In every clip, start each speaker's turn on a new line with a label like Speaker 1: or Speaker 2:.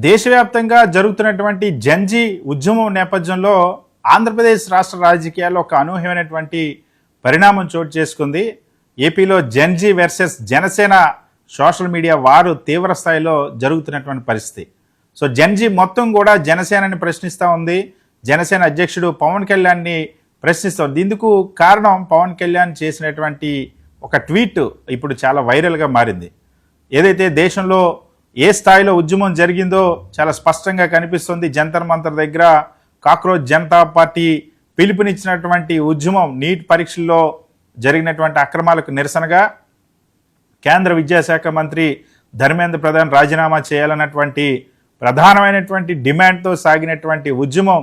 Speaker 1: దేశవ్యాప్తంగా జరుగుతున్నటువంటి జంజీ ఉద్యమం నేపథ్యంలో ఆంధ్రప్రదేశ్ రాష్ట్ర రాజకీయాల్లో ఒక అనూహ్యమైనటువంటి పరిణామం చోటు చేసుకుంది. ఏపీలో జంజీ వర్సెస్ జనసేన సోషల్ మీడియా వారు తీవ్ర స్థాయిలో జరుగుతున్నటువంటి పరిస్థితి. సో జంజీ మొత్తం కూడా జనసేనని ప్రశ్నిస్తూ ఉంది. జనసేన అధ్యక్షుడు పవన్ కళ్యాణ్ని ప్రశ్నిస్తుంది. ఇందుకు కారణం పవన్ కళ్యాణ్ చేసినటువంటి ఒక ట్వీట్ ఇప్పుడు చాలా వైరల్గా మారింది. ఏదైతే దేశంలో ఏ స్థాయిలో ఉద్యమం జరిగిందో చాలా స్పష్టంగా కనిపిస్తుంది. జంతర్ మంతర్ దగ్గర కాక్రోచ్ జనతా పార్టీ పిలుపునిచ్చినటువంటి ఉద్యమం నీట్ పరీక్షల్లో జరిగినటువంటి అక్రమాలకు నిరసనగా కేంద్ర విద్యాశాఖ మంత్రి ధర్మేంద్ర ప్రధాన్ రాజీనామా చేయాలన్నటువంటి ప్రధానమైనటువంటి డిమాండ్తో సాగినటువంటి ఉద్యమం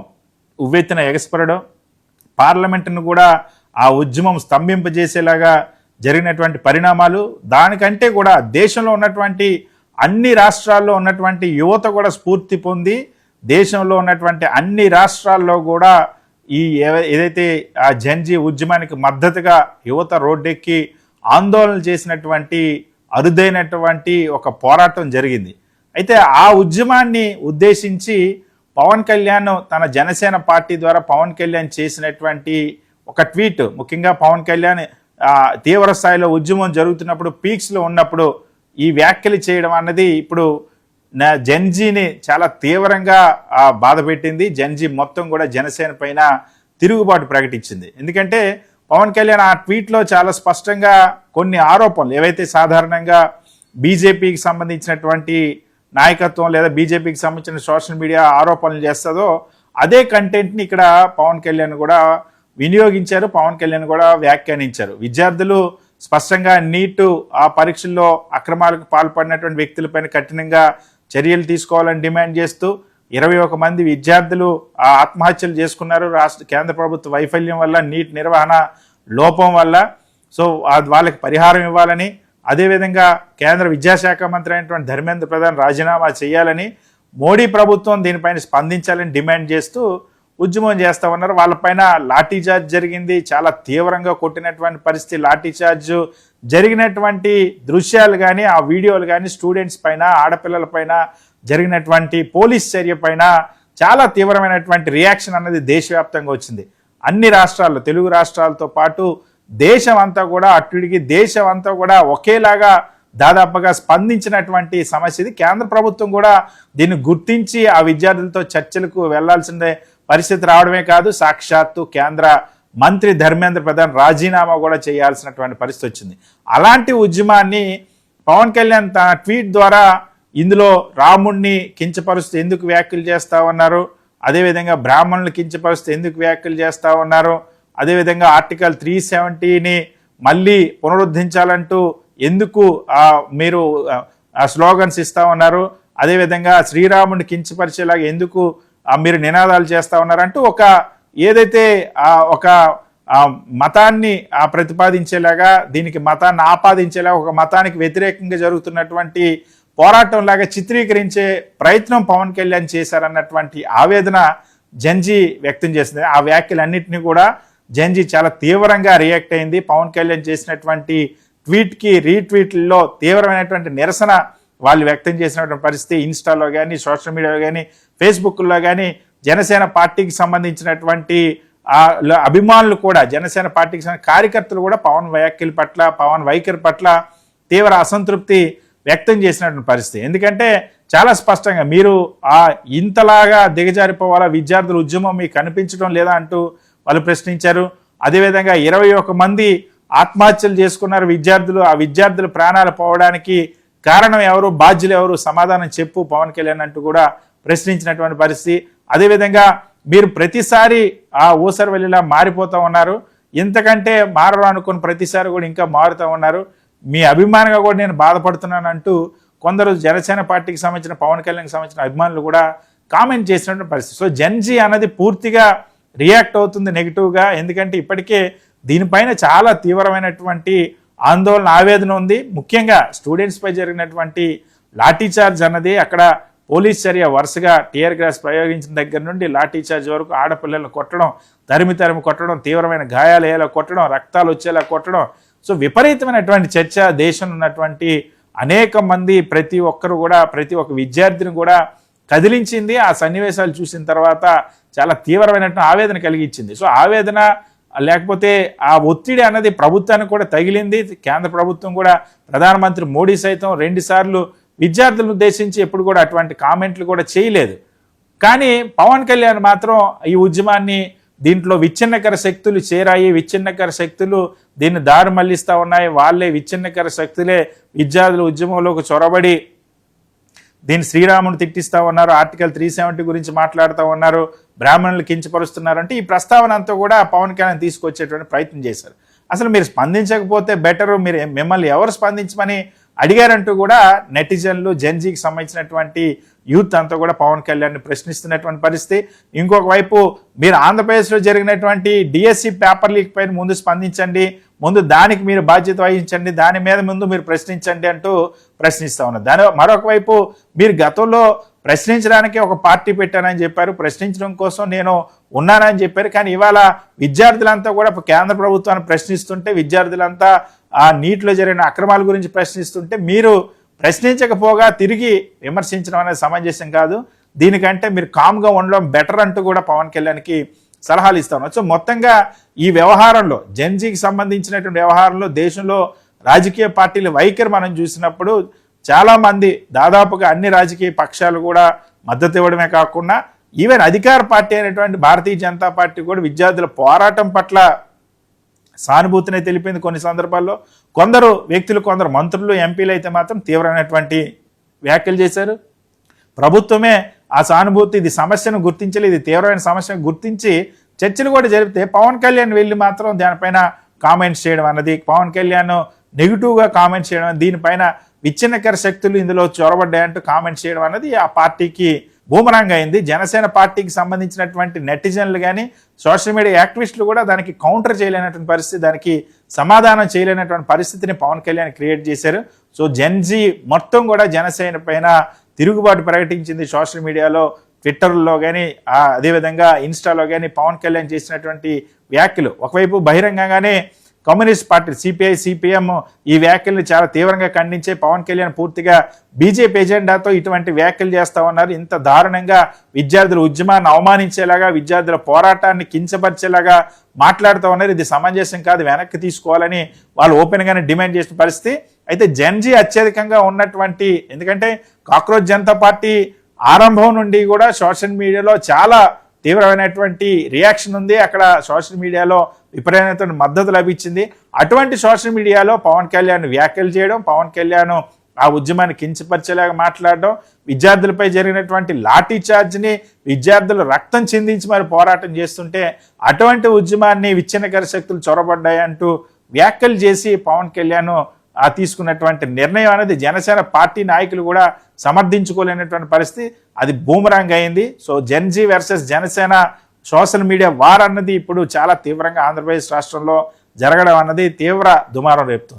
Speaker 1: ఉవ్వెత్తున ఎగసిపడడం, పార్లమెంటును కూడా ఆ ఉద్యమం స్తంభింపజేసేలాగా జరిగినటువంటి పరిణామాలు, దానికంటే కూడా దేశంలో ఉన్నటువంటి అన్ని రాష్ట్రాల్లో ఉన్నటువంటి యువత కూడా స్ఫూర్తి పొంది దేశంలో ఉన్నటువంటి అన్ని రాష్ట్రాల్లో కూడా ఈ ఏదైతే ఆ జంజీ ఉద్యమానికి మద్దతుగా యువత రోడ్డెక్కి ఆందోళన చేసినటువంటి అరుదైనటువంటి ఒక పోరాటం జరిగింది. అయితే ఆ ఉద్యమాన్ని ఉద్దేశించి పవన్ కళ్యాణ్ తన జనసేన పార్టీ ద్వారా పవన్ కళ్యాణ్ చేసినటువంటి ఒక ట్వీట్, ముఖ్యంగా పవన్ కళ్యాణ్ తీవ్ర స్థాయిలో ఉద్యమం జరుగుతున్నప్పుడు పీక్స్లో ఉన్నప్పుడు ఈ వ్యాఖ్యలు చేయడం అన్నది ఇప్పుడు జంజీని చాలా తీవ్రంగా బాధ పెట్టింది. జంజీ మొత్తం కూడా జనసేన పైన తిరుగుబాటు ప్రకటించింది. ఎందుకంటే పవన్ కళ్యాణ్ ఆ ట్వీట్లో చాలా స్పష్టంగా కొన్ని ఆరోపణలు ఏవైతే సాధారణంగా బీజేపీకి సంబంధించినటువంటి నాయకత్వం లేదా బీజేపీకి సంబంధించిన సోషల్ మీడియా ఆరోపణలు చేస్తుందో అదే కంటెంట్ని ఇక్కడ పవన్ కళ్యాణ్ కూడా వినియోగించారు, పవన్ కళ్యాణ్ కూడా వ్యాఖ్యానించారు. విద్యార్థులు స్పష్టంగా నీటు ఆ పరీక్షల్లో అక్రమాలకు పాల్పడినటువంటి వ్యక్తులపైన కఠినంగా చర్యలు తీసుకోవాలని డిమాండ్ చేస్తూ 21 మంది విద్యార్థులు ఆత్మహత్యలు చేసుకున్నారు. కేంద్ర ప్రభుత్వ వైఫల్యం వల్ల, నీట్ నిర్వహణ లోపం వల్ల. సో వాళ్ళకి పరిహారం ఇవ్వాలని, అదేవిధంగా కేంద్ర విద్యాశాఖ మంత్రి అయినటువంటి ధర్మేంద్ర ప్రధాన్ రాజీనామా చేయాలని, మోడీ ప్రభుత్వం దీనిపైన స్పందించాలని డిమాండ్ చేస్తూ ఉద్యమం చేస్తూ ఉన్నారు. వాళ్ళపైన లాఠీచార్జ్ జరిగింది, చాలా తీవ్రంగా కొట్టినటువంటి పరిస్థితి. లాఠీచార్జ్ జరిగినటువంటి దృశ్యాలు కానీ ఆ వీడియోలు కానీ స్టూడెంట్స్ పైన, ఆడపిల్లల పైన జరిగినటువంటి పోలీస్ చర్య పైన చాలా తీవ్రమైనటువంటి రియాక్షన్ అన్నది దేశవ్యాప్తంగా వచ్చింది. అన్ని రాష్ట్రాల్లో, తెలుగు రాష్ట్రాలతో పాటు దేశం అంతా కూడా అట్టుడికి దేశం అంతా కూడా ఒకేలాగా దాదాపుగా స్పందించినటువంటి సమస్య ఇది. కేంద్ర ప్రభుత్వం కూడా దీన్ని గుర్తించి ఆ విద్యార్థులతో చర్చలకు వెళ్లాల్సిందే పరిస్థితి రావడమే కాదు, సాక్షాత్తు కేంద్ర మంత్రి ధర్మేంద్ర ప్రధాన్ రాజీనామా కూడా చేయాల్సినటువంటి పరిస్థితి వచ్చింది. అలాంటి ఉద్యమాన్ని పవన్ కళ్యాణ్ తన ట్వీట్ ద్వారా ఇందులో రాముణ్ణి కించపరుస్తూ ఎందుకు వ్యాఖ్యలు చేస్తూ ఉన్నారు, అదేవిధంగా బ్రాహ్మణులు కించపరుస్తూ ఎందుకు వ్యాఖ్యలు చేస్తూ ఉన్నారు, అదేవిధంగా ఆర్టికల్ 370ని మళ్ళీ పునరుద్ధరించాలంటూ ఎందుకు మీరు స్లోగన్స్ ఇస్తూ ఉన్నారు, అదేవిధంగా శ్రీరాముని కించపరిచేలాగా ఎందుకు మీరు నినాదాలు చేస్తూ ఉన్నారంటూ ఒక ఏదైతే ఒక మతాన్ని ప్రతిపాదించేలాగా, దీనికి మతాన్ని ఆపాదించేలాగా, ఒక మతానికి వ్యతిరేకంగా జరుగుతున్నటువంటి పోరాటంలాగా చిత్రీకరించే ప్రయత్నం పవన్ కళ్యాణ్ చేశారన్నటువంటి ఆవేదన జంజీ వ్యక్తం చేసింది. ఆ వ్యాఖ్యలన్నింటినీ కూడా జంజీ చాలా తీవ్రంగా రియాక్ట్ అయింది. పవన్ కళ్యాణ్ చేసినటువంటి ట్వీట్కి రీట్వీట్లలో తీవ్రమైనటువంటి నిరసన వాళ్ళు వ్యక్తం చేసినటువంటి పరిస్థితి. ఇన్స్టాలో కానీ, సోషల్ మీడియాలో కానీ, ఫేస్బుక్లో కానీ జనసేన పార్టీకి సంబంధించినటువంటి అభిమానులు కూడా, జనసేన పార్టీకి సంబంధించిన కార్యకర్తలు కూడా పవన్ వ్యాఖ్యల పట్ల, పవన్ వైఖరి పట్ల తీవ్ర అసంతృప్తి వ్యక్తం చేసినటువంటి పరిస్థితి. ఎందుకంటే చాలా స్పష్టంగా మీరు ఇంతలాగా దిగజారిపోవాలా, విద్యార్థుల ఉద్యమం మీకు కనిపించడం లేదా అంటూ వాళ్ళు ప్రశ్నించారు. అదేవిధంగా 21 మంది ఆత్మహత్యలు చేసుకున్నారు విద్యార్థులు. ఆ విద్యార్థుల ప్రాణాలు పోవడానికి కారణం ఎవరు, బాధ్యులు ఎవరు, సమాధానం చెప్పు పవన్ కళ్యాణ్ అంటూ కూడా ప్రశ్నించినటువంటి పరిస్థితి. అదేవిధంగా మీరు ప్రతిసారి ఊసరవెల్లిలా మారిపోతూ ఉన్నారు, ఇంతకంటే మారరు అనుకుని ప్రతిసారి కూడా ఇంకా మారుతూ ఉన్నారు, మీ అభిమానంగా కూడా నేను బాధపడుతున్నాను అంటూ కొందరు జనసేన పార్టీకి సంబంధించిన, పవన్ కళ్యాణ్కి సంబంధించిన అభిమానులు కూడా కామెంట్ చేసినటువంటి పరిస్థితి. సో జంజీ అన్నది పూర్తిగా రియాక్ట్ అవుతుంది నెగిటివ్గా. ఎందుకంటే ఇప్పటికే దీనిపైన చాలా తీవ్రమైనటువంటి ఆందోళన, ఆవేదన ఉంది. ముఖ్యంగా స్టూడెంట్స్పై జరిగినటువంటి లాఠీచార్జ్ అన్నది, అక్కడ పోలీస్ చర్య వరుసగా టియర్ గ్యాస్ ప్రయోగించిన దగ్గర నుండి లాఠీచార్జ్ వరకు ఆడపిల్లలను కొట్టడం, తరిమి కొట్టడం, తీవ్రమైన గాయాలు అయ్యేలా కొట్టడం, రక్తాలు వచ్చేలా కొట్టడం. సో విపరీతమైనటువంటి చర్చ దేశంలో ఉన్నటువంటి అనేక మంది, ప్రతి ఒక్కరు కూడా, ప్రతి ఒక్క విద్యార్థిని కూడా కదిలించింది. ఆ సన్నివేశాలు చూసిన తర్వాత చాలా తీవ్రమైనటువంటి ఆవేదన కలిగించింది. సో ఆవేదన లేకపోతే ఆ ఒత్తిడి అన్నది ప్రభుత్వానికి కూడా తగిలింది. కేంద్ర ప్రభుత్వం కూడా ప్రధానమంత్రి మోడీ సైతం 2 సార్లు విద్యార్థులను ఉద్దేశించి ఎప్పుడు కూడా అటువంటి కామెంట్లు కూడా చేయలేదు. కానీ పవన్ కళ్యాణ్ మాత్రం ఈ ఉద్యమాన్ని దీంట్లో విచ్ఛిన్నకర శక్తులు చేరాయి, విచ్ఛిన్నకర శక్తులు దీన్ని దారి మళ్లిస్తూ ఉన్నాయి, వాళ్ళే విచ్ఛిన్నకర శక్తులే విద్యార్థుల ఉద్యమంలోకి చొరబడి దీన్ని శ్రీరాముని తిట్టిస్తూ ఉన్నారు, ఆర్టికల్ 370 గురించి మాట్లాడుతూ ఉన్నారు, బ్రాహ్మణులు కించపరుస్తున్నారు అంటే ఈ ప్రస్తావన అంతా కూడా పవన్ కళ్యాణ్ తీసుకొచ్చేటువంటి ప్రయత్నం చేశారు. అసలు మీరు స్పందించకపోతే బెటరు, మిమ్మల్ని ఎవరు స్పందించమని అడిగారంటూ కూడా నెటిజన్లు, జెన్జీకి సంబంధించినటువంటి యూత్ అంతా కూడా పవన్ కళ్యాణ్ని ప్రశ్నిస్తున్నటువంటి పరిస్థితి. ఇంకొక వైపు మీరు ఆంధ్రప్రదేశ్లో జరిగినటువంటి డిఎస్సి పేపర్ లీక్ పైన ముందు స్పందించండి, ముందు దానికి మీరు బాధ్యత వహించండి, దాని మీద ముందు మీరు ప్రశ్నించండి అంటూ ప్రశ్నిస్తూ ఉన్నారు. మరొక వైపు మీరు గతంలో ప్రశ్నించడానికి ఒక పార్టీ పెట్టానని చెప్పారు, ప్రశ్నించడం కోసం నేను ఉన్నానని చెప్పారు. కానీ ఇవాళ విద్యార్థులంతా కూడా కేంద్ర ప్రభుత్వాన్ని ప్రశ్నిస్తుంటే, విద్యార్థులంతా ఆ నీటిలో జరిగిన అక్రమాల గురించి ప్రశ్నిస్తుంటే మీరు ప్రశ్నించకపోగా తిరిగి విమర్శించడం అనేది సమంజసం కాదు. దీనికంటే మీరు కామ్గా ఉండడం బెటర్ అంటూ కూడా పవన్ కళ్యాణ్కి సలహాలు ఇస్తా ఉన్నారు. సో మొత్తంగా ఈ వ్యవహారంలో, జెన్జీకి సంబంధించినటువంటి వ్యవహారంలో దేశంలో రాజకీయ పార్టీల వైఖరి మనం చూసినప్పుడు చాలామంది, దాదాపుగా అన్ని రాజకీయ పక్షాలు కూడా మద్దతు ఇవ్వడమే కాకుండా ఈవెన్ అధికార పార్టీ అయినటువంటి భారతీయ జనతా పార్టీ కూడా విద్యార్థుల పోరాటం పట్ల సానుభూతిని తెలిపింది. కొన్ని సందర్భాల్లో కొందరు వ్యక్తులు, కొందరు మంత్రులు, ఎంపీలు అయితే మాత్రం తీవ్రమైనటువంటి వ్యాఖ్యలు చేశారు. ప్రభుత్వమే ఆ సానుభూతి, ఇది సమస్యను గుర్తించలేదు, ఇది తీవ్రమైన సమస్యను గుర్తించి చర్చలు కూడా జరిపితే పవన్ కళ్యాణ్ వెళ్ళి మాత్రం దానిపైన కామెంట్స్ చేయడం అన్నది, పవన్ కళ్యాణ్ నెగిటివ్గా కామెంట్స్ చేయడం, దీనిపైన విచ్ఛిన్నకర శక్తులు ఇందులో చొరబడ్డాయంటూ కామెంట్స్ చేయడం అన్నది ఆ పార్టీకి బూమరాంగ్ అయింది. జనసేన పార్టీకి సంబంధించినటువంటి నెటిజన్లు కానీ సోషల్ మీడియా యాక్టివిస్టులు కూడా దానికి కౌంటర్ చేయలేనటువంటి పరిస్థితి, దానికి సమాధానం చేయలేనటువంటి పరిస్థితిని పవన్ కళ్యాణ్ క్రియేట్ చేశారు. సో జెన్జీ మొత్తం కూడా జనసేన పైన తిరుగుబాటు ప్రకటించింది. సోషల్ మీడియాలో, ట్విట్టర్లో కానీ అదేవిధంగా ఇన్స్టాలో కానీ పవన్ కళ్యాణ్ చేసినటువంటి వ్యాఖ్యలు, ఒకవైపు బహిరంగంగానే కమ్యూనిస్ట్ పార్టీ సిపిఐ, సిపిఎం ఈ వ్యాఖ్యల్ని చాలా తీవ్రంగా ఖండించే పవన్ కళ్యాణ్ పూర్తిగా బీజేపీ ఎజెండాతో ఇటువంటి వ్యాఖ్యలు చేస్తూ ఉన్నారు. ఇంత దారుణంగా విద్యార్థుల ఉద్యమాన్ని అవమానించేలాగా, విద్యార్థుల పోరాటాన్ని కించపరిచేలాగా మాట్లాడుతూ ఉన్నారు. ఇది సమంజసం కాదు, వెనక్కి తీసుకోవాలని వాళ్ళు ఓపెన్గానే డిమాండ్ చేసిన పరిస్థితి. అయితే జెన్జీ అత్యధికంగా ఉన్నటువంటి, ఎందుకంటే కాక్రోచ్ జనతా పార్టీ ఆరంభం నుండి కూడా సోషల్ మీడియాలో చాలా తీవ్రమైనటువంటి రియాక్షన్ ఉంది. అక్కడ సోషల్ మీడియాలో విపరీతమైన మద్దతు లభించింది. అటువంటి సోషల్ మీడియాలో పవన్ కళ్యాణ్ వ్యాఖ్యలు చేయడం, పవన్ కళ్యాణ్ ఆ ఉద్యమాన్ని కించపరిచేలాగా మాట్లాడడం, విద్యార్థులపై జరిగినటువంటి లాఠీ చార్జ్ని విద్యార్థులు రక్తం చిందించి మరి పోరాటం చేస్తుంటే అటువంటి ఉద్యమాన్ని విచ్ఛిన్నకర శక్తులు చొరబడ్డాయంటూ వ్యాఖ్యలు చేసి పవన్ కళ్యాణ్ తీసుకున్నటువంటి నిర్ణయం అనేది జనసేన పార్టీ నాయకులు కూడా సమర్థించుకోలేనటువంటి పరిస్థితి, అది బూమరాంగ్ అయింది. So Gen Z versus Janasena social media war అన్నది ఇప్పుడు చాలా తీవ్రంగా ఆంధ్రప్రదేశ్ రాష్ట్రంలో జరగడం అన్నది తీవ్ర దుమారం రేపుతుంది.